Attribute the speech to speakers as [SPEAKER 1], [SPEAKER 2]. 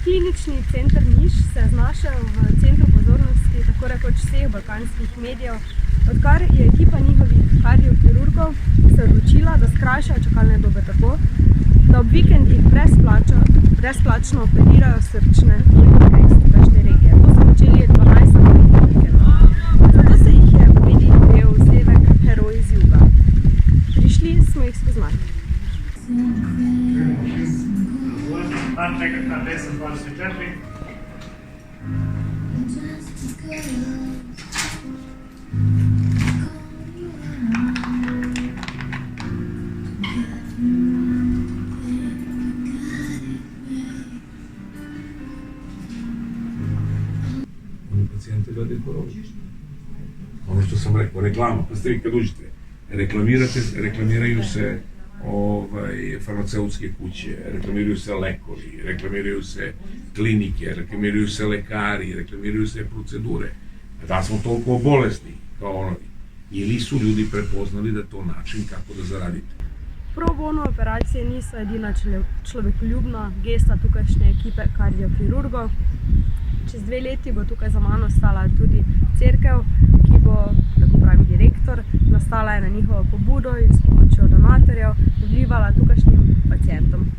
[SPEAKER 1] Klinični center Niš se je znašel v centru pozornosti tako rekoč vseh balkanskih medijev, odkar je ekipa njihovih kardiokirurgov se odločila, da skrajšajo čakalne dobe tako, da ob vikendih brezplačno operirajo srčne bolnike iz tukajšnje regije. To so počeli 12 vikendov. Zato se jih je v medijih prijel vzdevek heroj iz juga. Prišli smo jih spoznati.
[SPEAKER 2] Na 10-24.
[SPEAKER 3] Oni pacijente gledaju ko rođište. Ono što sam rekao, reklama, pa ste vi kad uđete, reklamiraju se farmaceutske kuće, reklamiraju se lekovi, reklamiraju se klinike, reklamiraju se lekari, reklamiraju se procedure. Da smo toliko bolesni kao onovi. Ili su ljudi prepoznali da je to način kako da zaradite.
[SPEAKER 1] Pro bono operacije niso edina človekoljubna gesta tukajšnje ekipe kardiokirurgov. Čez 2 leti bo tukaj za mano stala tudi cerkev, ki bo, tako pravi direktor, nastala je na njihovo pobudo in s pomočjo donatorjev vlivala tukajšnjim pacientom.